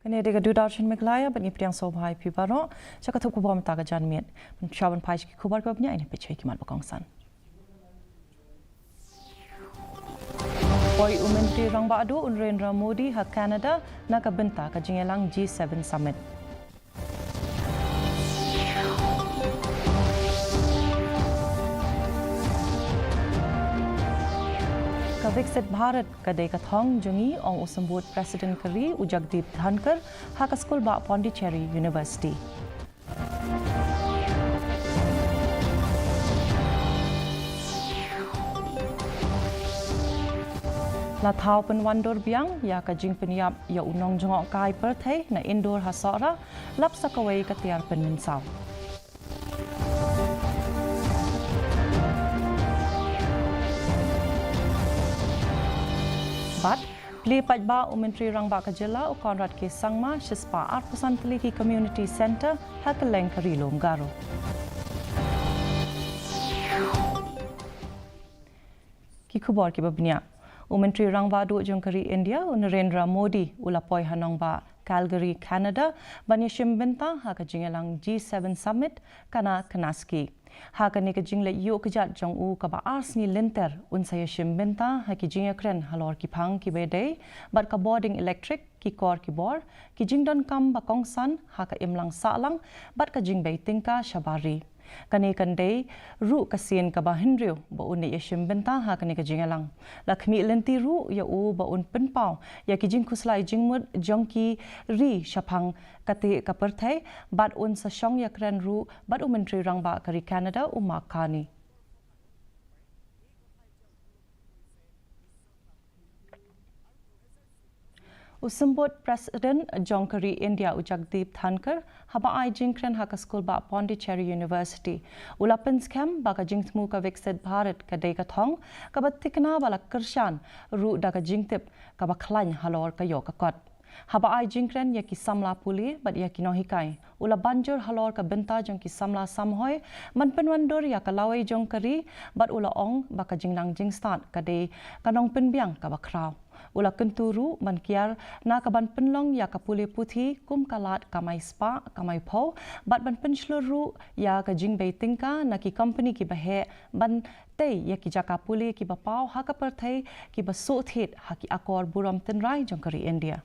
Kini ada Darshan MEGHALAYA bagi Priang Sohra Pibaro, cakap tu kubur mentaga janmiat. Shawan Pais ki kubar babnya ini pecah kimat bakongsan. Poi Menteri Rang Badu Narendra Modi ha Canada nak benta ka jingelang G7 Summit. Ka Viksit Bharat kadai ka thong jungi ong usambut Presiden Kari Ujagdeep Dhankar ha ka skul ba Pondicherry University. La thau pen wandor biang ya ka jing penyap ya unong jongok kai perthai na indoor ha Sohra lap sakawai ka tiar pen minsau. But Pli Pajba Menteri Rang Ba Kajela u Konrad ke Sangma Shispa Arpusan Peliki Community Center Hakeleng Karilom Garo. Ki kubor ki babnya. Menteri Rang Ba du Jongkari India Narendra Modi ulapoi hanong ba Calgary Canada banyashim benta ha ka jingelang G7 Summit kana kanaski. Ha ka ni ka jingle yo kejat jong u ka ba arsni lenter unsaya shim benta ha ki jinga kren halor ki phang ki bedei bar ka boarding electric ki kor ki bor ki jingdon kam ba kongsan ha ka imlang salang bar ka jingbei tingka shabari. Kani kandai ru kasien ka ba hinriu ba un ya shim benta ha kani ka jingalang lakmi lenti ru ya u ba un penpau ya ki jing kuslai jingmut jongki ri shaphang kate ka perthai bat un sa shong ya kran ru bat Menteri Rang Ba Kari Canada Makani. Usambut Presiden Jongkari India Ujagdeep Dhankar haba ai jingkren ha ka skul ba Pondicherry University ulapen scam ba ka jingtmu ka Viksit Bharat ka dei ka thong ka batikna bala kershan ru da ka jingtip ka ba khlan halor ka yo ka kot haba ai jingkren ya ki samla puli bat ya ki no hikai ula banjur halor ka benta jong ki samla samhoi man penwandor ya ka lawai Jongkari bat ula ong ba ka jingnang jingstat ka dei kanong penbiang ka ba kraw ula kenturu mankiar na kaban penlong ya kapule puthi kum kalat kamai spa kamai pho bat ban pensluru ya ka jingbei tingka na ki company ki bahe ban tei ya ki jaka pule ki bapau ha ka perthai ki basothet ha ki akor buram tenrai Jongkari India.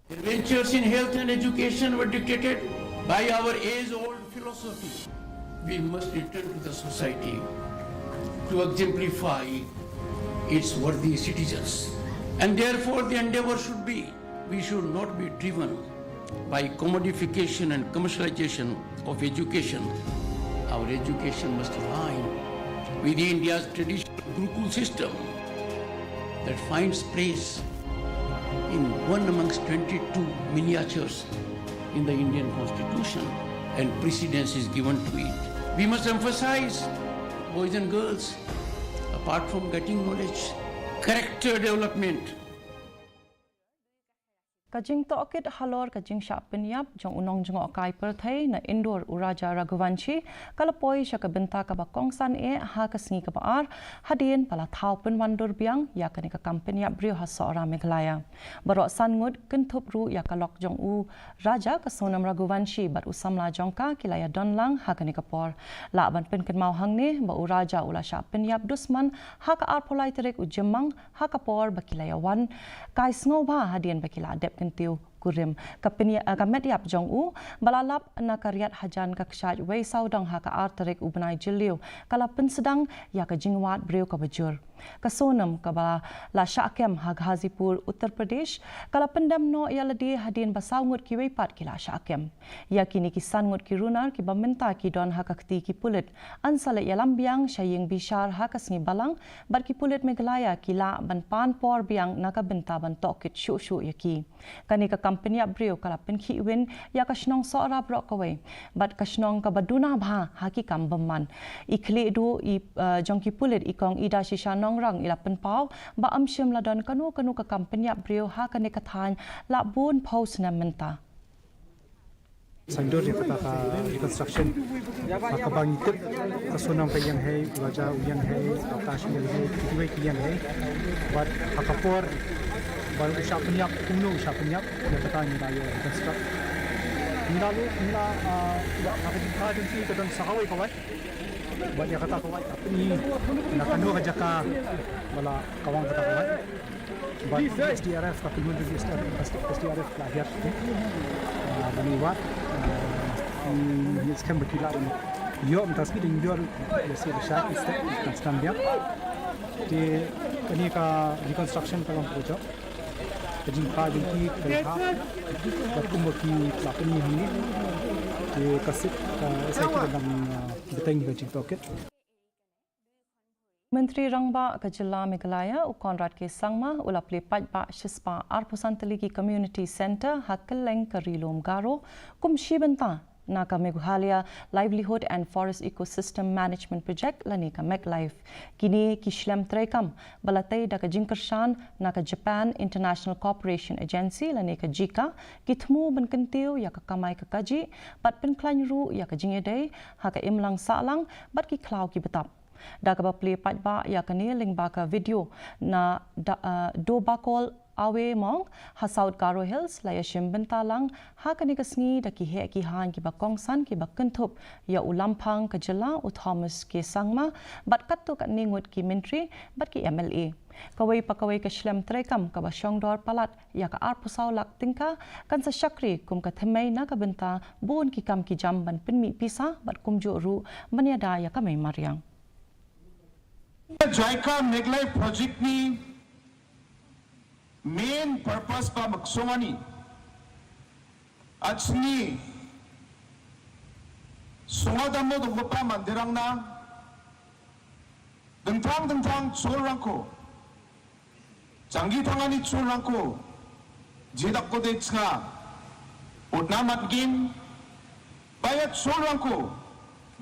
Adventures in health and education were dictated by our age-old philosophy. We must return to the society to exemplify its worthy citizens. And therefore the endeavor should be, we should not be driven by commodification and commercialization of education. Our education must align with India's traditional Gurukul system that finds place in one amongst 22 miniatures in the Indian Constitution and precedence is given to it. We must emphasize boys and girls, apart from getting knowledge, character development. Kajing tokit halor kajing syap penyap jong unong jengok kai perthai na indoor uraja Raghuvanshi kalapoi syaka benta ka bakongsan ha kasngi ka baar hadien pala thau penwandur biang ya kani ka kampenya brio ha Sohra MEGHALAYA barok sangut kentup ru ya kalok jong u raja ka sonam Raghuvanshi bat usamla jongka kilaya donlang ha kani ka por la ban pen ken mau hang ne ba u raja ula syap penyap dusman ha ka ar polai terek u jemang ha ka por bakilaya wan kai sngoba hadien bakila dep kentiu kurim kapenia kamet yap jong u balalap na karyat hajan ka kshaj wei saudang ha ka arterek u benai jiliu kala pen sedang ya ka jingwat breu ka bajur ka sonam ka bala la syakem ha Ghazipur Uttar Pradesh kala pendam no ya ladi hadin basaungut ki wei pat ki la syakem ya kini ki sangut ki runar ki bamenta ki don ha ka kti ki pulit ansale ya lambiang syaying bishar ha ka sngi balang bar ki pulit MEGHALAYA ki la ban pan por biang na ka benta ban tokit shu shu ya ki kani ka company brio kala pen ki win ya ka shnong Sohra brok ka wei bat ka shnong ka baduna bha ha ki kam bamman ikhle du i jong ki pulit ikong ida shishan nongrang ila penpau ba amshim ladon kanu ka kampenya brio ha kane kathan la bun post na menta Sandor ya kata reconstruction akabang itip kasunang kayang hai raja uyang hai akash mil hai kiwe kiyan hai but akapor baru usah penyiap kuno usah penyiap dia kata ni dah reconstruct ni lalu na apa kita agensi ke dan sahawai kawai buat dia kata kawai apa ni nak kanu kerja ka bala kawang kata kawai buat SDRF tapi mun SDRF lahir bani wat ni sekarang berkilat ni yo mentasbi dengan yo biasa besar instan dia di ini ka reconstruction kalau project kajing ka di kerja berkumpuki pelakoni ini di kasih saya kira dalam beteng kajing toket. Menteri Rangba ke Jela Meghalaya Konrad ke Sangma ulap lepat ba shispa arpusan teligi community center hakeleng ke rilom garo kum shibenta naka MEGHALAYA livelihood and forest ecosystem management project lani ka MEGHALAYA kini kishlem trekam balatai da ka jingkershan naka Japan International Cooperation Agency lani ka jika kitmu benkentiu ya ka kamai ka kaji bat penklanru ya ka jingedai ha ka imlang salang bat ki klau ki betap da ka play pat ba ya ka ni ling ba ka video na do bakol awe mong ha South Garo Hills laya shimbentalang ha kani kasngi da ki he ki han ki ba kongsan ki ba kentup ya ulampang ka Jela u Thomas ke Sangma bat kattu ka ningut ki menteri bat ki MLA kawai pakawai ka shlem trekam ka ba shongdor palat ya ka arpusau lak tingka kan sa shakri kum ka themai na ka benta bun ki kam ki jamban pinmi pisa bat kum jo ru manyada ya ka mai mariang JICA MEGHALAYA project ni main purpose pa magsungani at sini sungadam mo dugpa mandirang na dentang sulrangko jangi tangani sulrangko jidak ko de nga utnamat gin bayat sulrangko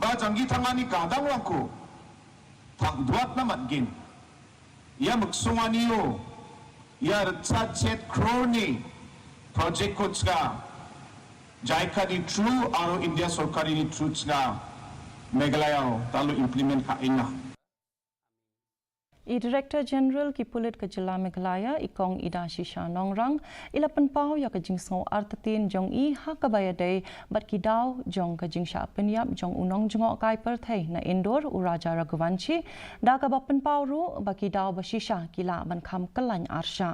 ba jangi tangani kadang rangko tak duat namat gin ya magsungani yo ya chat crony project ko tsga JICA di true aro India Sorkari di true tsga MEGHALAYA talu implement ka inga. Director General ki Pulit ke Jela Meghalaya ikong ida shisha nongrang ilapan pau ya ke jingsong artatin jong i ha ka bayadai bat ki daw jong ka jingsha penyap jong unong jongok kai perthai na indoor uraja raghuvanshi da ka bapan pau ru baki daw ba shisha kila ban kham kalany arsha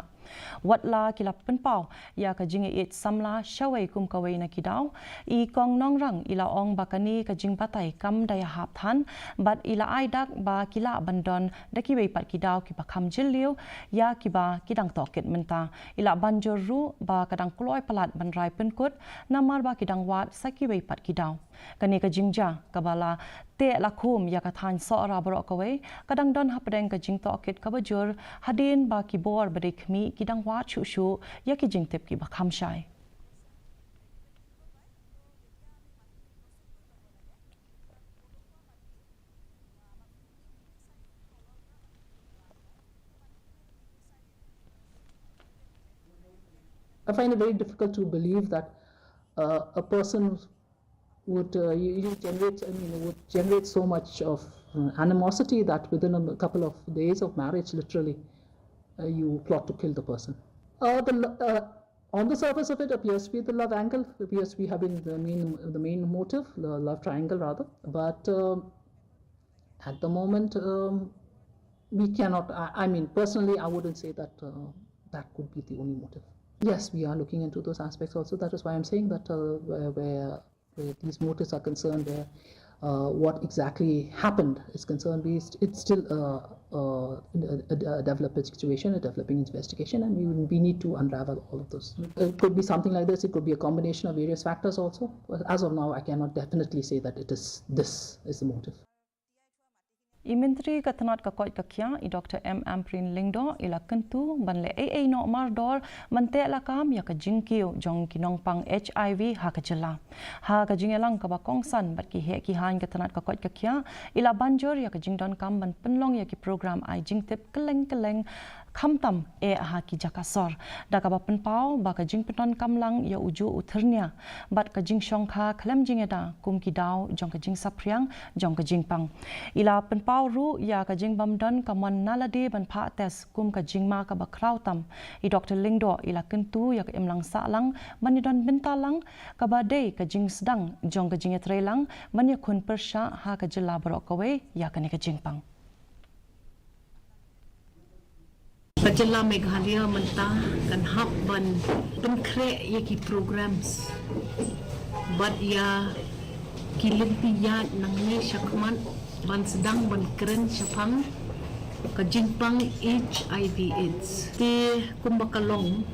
watla kila penpau ya ka jingi it samla shawai kum kawai na kidaw I kong nongrang ila ong bakani ka jing patay kam daya hap than bat ila aidak ba kila bandon daki wei pat kidaw ki ba kham jilliu ya ki ba kidang toket menta ila banjor ru ba kadang kloy palat ban rai penkut namar ba kidang wat saki wei pat kidaw kani ka jingja kabala te lakhum ya ka than Sohra borok kawai kadang don hapdeng ka jing toket ka bajur hadin ba ki bor badik mi kidang wat shu ya ki jing tep ki ba kham shai. I find it very difficult to believe that a person would generate so much of animosity that within a couple of days of marriage, literally, you plot to kill the person. On the surface of it appears to be the love angle, appears to be having the main motive, the love triangle rather. But at the moment, we cannot. I mean, personally, I wouldn't say that that could be the only motive. Yes, we are looking into those aspects also. That is why I'm saying that where these motives are concerned, where what exactly happened is concerned, it's still a developing situation, a developing investigation, and we need to unravel all of those. It could be something like this. It could be a combination of various factors also. But as of now, I cannot definitely say that this is the motive. Menteri Katanat Kakoi Kakya, Dr. M. Amprin Lingdo, ila kentu banle AA no mardor, mante lakam ya ka jingkiu jong kinong pang HIV ha ka jela. Ha ka jingelang ka bakong san bat ki he ki han Katanat Kakoi Kakya, ila banjor ya ka jingdon kam ban penlong ya ki program ai jingtip keleng kamtam ha ki jakasor da ka ba penpau ba ka jing penon kamlang ya uju uternia bat ka jing shongkha khlem jing da kum ki daw jong ka jing sapriang jong ka jing pang ila penpau ru ya ka jing bamdan ka mon nalade ban pha tes kum ka jing ma ka ba krautam I Dr. Lingdo ila kentu ya ka imlang sa lang manidon bentalang ka ba dei ka jing sedang jong ka jing etrelang manya kun persha ha ka jela barok kawe ya ka ne ka jing pang Pajala Meghalaya mentah kan hab ban penkre yaki programs bat ya kilimpiya nang ni syakman ban sedang ban keren syapang kajimpang HIV AIDS ti kumbakalong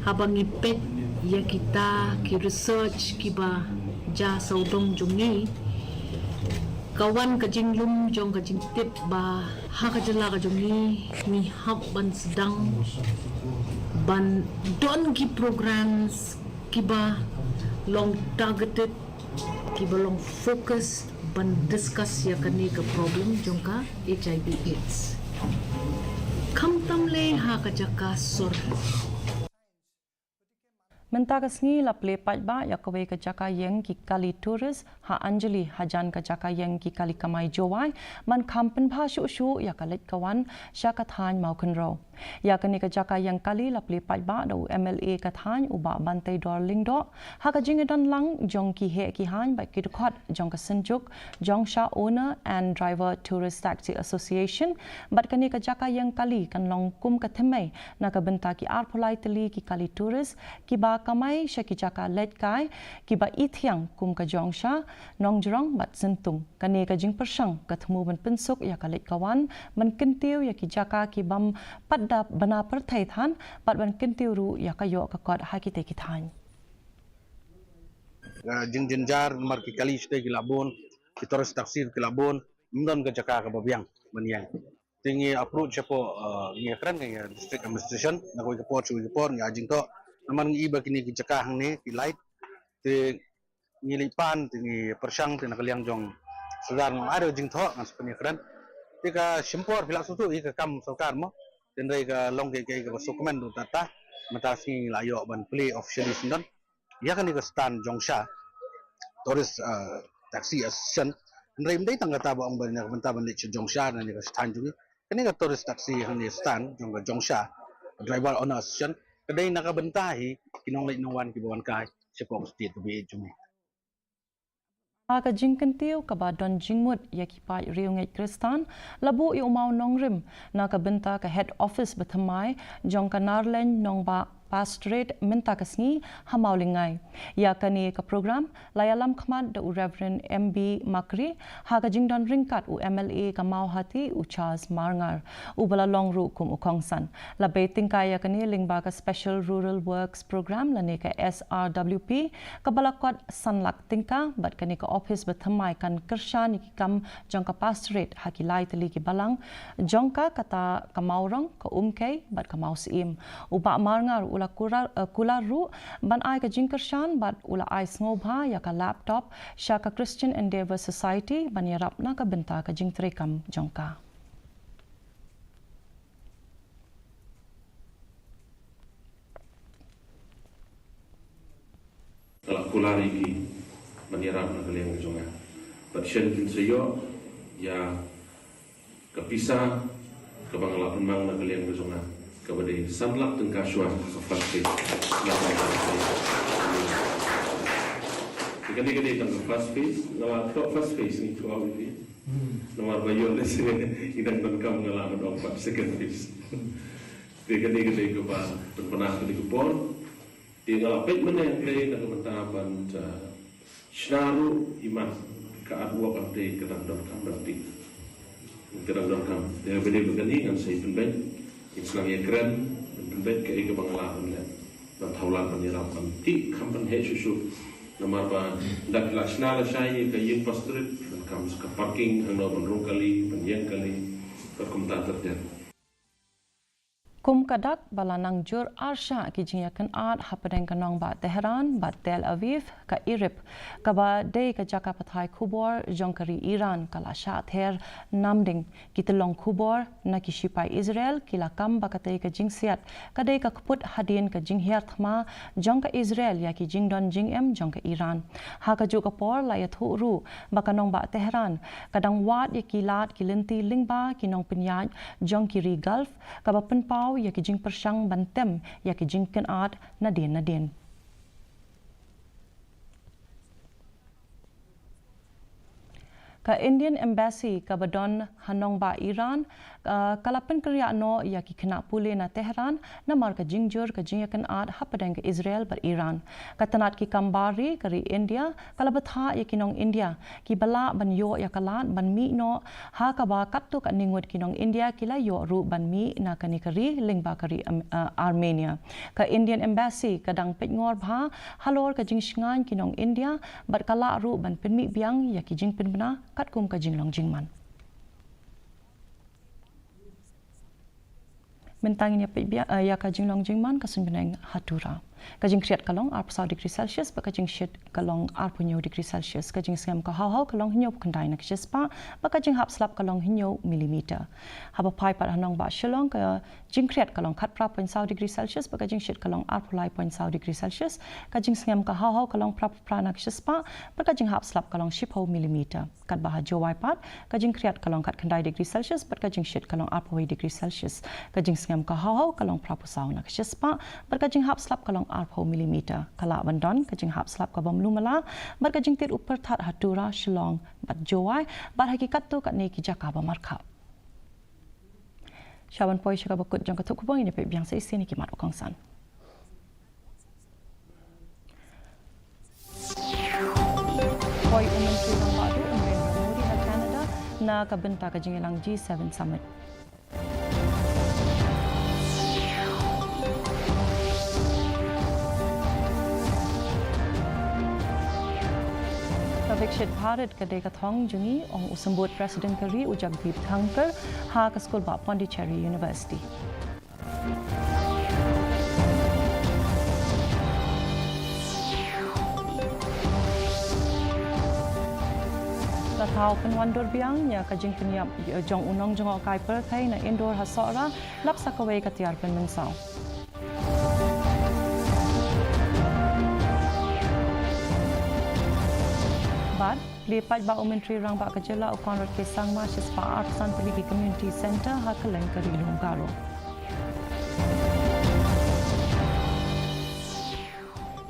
habang ipet ya kita ki research kiba ja saudong jungi kawan kajing lum jong kajing tip ba ha kajala kajongi ni hab ban sedang ban don ki programs kiba long targeted kiba long focus ban discuss ya kani ka problem jong ka HIV AIDS kam tamle ha kajaka sor Mentakas ngi la ple ba ya kawe ka jaka yang ki kali turis ha Anjali hajan ka jaka yang ki kali kamai jowai man kampen pha shu ya ka let kawan sha ka than mau kun ro ya ka ni ka jaka yang kali la ple ba do MLA ka than u ba bantai darling do ha ka jing dan lang jong ki he ki han ba ki khot jong ka sanjuk jong sha owner and driver tourist taxi association bat ka ni ka jaka yang kali kan long kum ka themai na ka benta ki ar phulai tali ki kali tourist ki ba kamai syaki jaka let kai ki ba ithiang kum ka jongsha nong jrong bat sentung kane ka jing persang ka thmu ban pensuk ya ka let kawan man kintiu ya ki jaka ki bam padda bana par thai than bat ban kintiu ru ya ka yo ka kot ha ki te ki than jing jenjar mar ki kali ste ki labon ki toros taksir ki labon mendon ka jaka ka babiang maniang tingi approach po ngi kran ngi district administration na ko ko chu ko ngi ajing to naman ngi iba kini ki jaka hang ni ki light ti ngi lipan ti ngi persang ti nakaliang jong sudar ng aro jing tho ngas pani kran ti ka simpor phila su tu I ka kam sarkar mo tin dai ka long ke ka dokumen du tata mata si layo ban play officially sindon ya kan ka stand jong sha tourist taxi assistant ndai mdai tang ta ba ang ban na banta ban le jong sha na ni ka stand juni kani ka tourist taxi hang ni stand jong sha driver owner assistant kadai nakabentahi kinong lait nong wan kibawan kai sepok state to be jumi ka jingkan tiu ka ba don jingmut ya ki pai riung ngai kristan labu I umau nongrim na ka benta ka head office bethamai jong ka narlen nong ba pastorate minta kasngi hamaulingai ya kani ka program layalam khmat da Reverend MB Makri ha ka jingdon ringkat u MLA ka mau hati u Charles Marngar u bala long ru kum u kongsan la beting kaya kani lingba ka special rural works program la ne ka SRWP ka bala kwat sanlak tingka bat kani ka office bethamai kan kershan ki kam jong ka pastorate ha ki lai tali ki balang jong ka kata ka maurong ka umkei bat ka mau sim u ba Marngar ula kula ru ban ai ka jingkershan bat ula ai snobha ya ka laptop sha ka Christian Endeavor Society ban yarap na ka benta ka jingtrekam jongka kalau kula lagi ban yarap na kaleng jonga bat shen kin sayo ya kapisa ka bangla pemang na kaleng jonga kepada sanlak tengkah syuah kefasih Kadang-kadang kan fast pace, nama top fast pace ni tu awal ni, nama bayar lesson idang tengkam ngalaman orang second pace. Kadang-kadang ke bah pernah ke dikupon, dia ngalapet mana yang play nak kementapan senaru iman keadua partai kadang-kadang berarti kadang-kadang dia beri begini kan saya penben. Islam yang keren dan berbeda ke ego pengalaman dan taulan penyerapan ti kampan he susu nama apa dak laksana saya ke yang pastorit dan kamu ke parking anda benrung kali penyeng kali berkomentar terjadi Kum kadak balanang jur arsha ki jinyakan art hapadeng kanong ba Tehran ba Tel Aviv ka Irip ka ba day ka jaka pathai kubor jongkari Iran kala sha ther namding kitlong kubor na kishipai Israel kila kam ba katay ka jingsiat ka day ka kaput hadin ka jinghiat ma jongka Israel ya ki jingdon jingem jongka Iran ha ka ju ka por la yathu ru ba kanong ba Tehran kadang wat ya kilat kilinti lingba kinong pinyaj jongkiri Gulf ka ba penpau ya ki jing persang bantem ya ki jing ken art nadin. Ka Indian Embassy ka badon hanong ba Iran kalapan kerja no ya ki kena pule na Tehran na mar ka jingjur ka jingyakan art hapadeng ka Israel bar Iran ka tanat ki kambari kari India kalabatha ya kinong India ki bala ban yo ya kalat ban mi no ha ka ba kattu ka ningwat kinong India kila yo ru ban mi na kani kari lingba kari Armenia ka Indian Embassy kadang petngor bha halor ka jing shngan kinong India bar kala ru ban penmi biang ya ki jing penbna kat kum ka jinglong jingman mentangin ya ka jinglong jingman kasun beneng hatura kajing kriat kalong 4 degree Celsius ba kajing shit kalong 4 degree Celsius kajing sengam ka hau kalong hinyo kendai na kispa ba kajing hap slap kalong hinyo millimeter haba pai par hanong ba shilong ka jing kriat kalong 4 degree Celsius ba kajing shit kalong 4 degree Celsius kajing sengam ka hau kalong pra na kispa ba kajing hap slap kalong 10 millimeter kat bah jowai pat kajing kriat kalong kat kendai degree Celsius ba kajing shit kalong 4 degree Celsius kajing sengam ka hau kalong pra pusau na kispa ba kajing hap slap kalong 4 millimeter kala bandon kajing hap slap ka bamlu mala bar kajing tir upar that hatura shilong bat jowai bar hakikat tu kat ne ki jaka ba markha shawan poi shaka bakut jong katuk kubang ini pe biang sa isi ni kimat okongsan poi umum tu bang badu umren ramudi ha Canada na kabenta kajing ilang G7 summit Vikshit Bharat ka deka thong jungi ong usambut President Kari Ujagdeep Thankar ha ka school ba Pondicherry University. Tathau penwandur biang nya ka jing penyap jong unong jong kai per thai na indoor ha Sohra lap sakawai ka tiar pen mensau. Lipat ba umentri rang ba kajela ukon rat ke sangma shispa arsan peligi community center ha kaleng kari lunggaro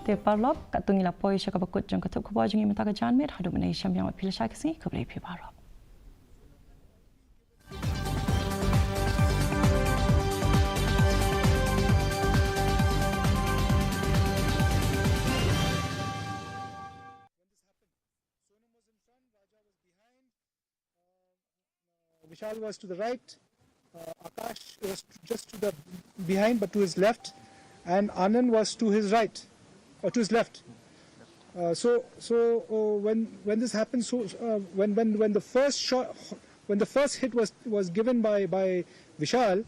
te parlop katungila poi shaka bakut jong katuk kuba jingi mata ka janmet hadu menai sham yang pila shakasi kabre pi parlop Vishal was to the right, Akash was just to the behind but to his left, and Anand was to his right or to his left. When this happened, when the first shot, when the first hit was given by Vishal,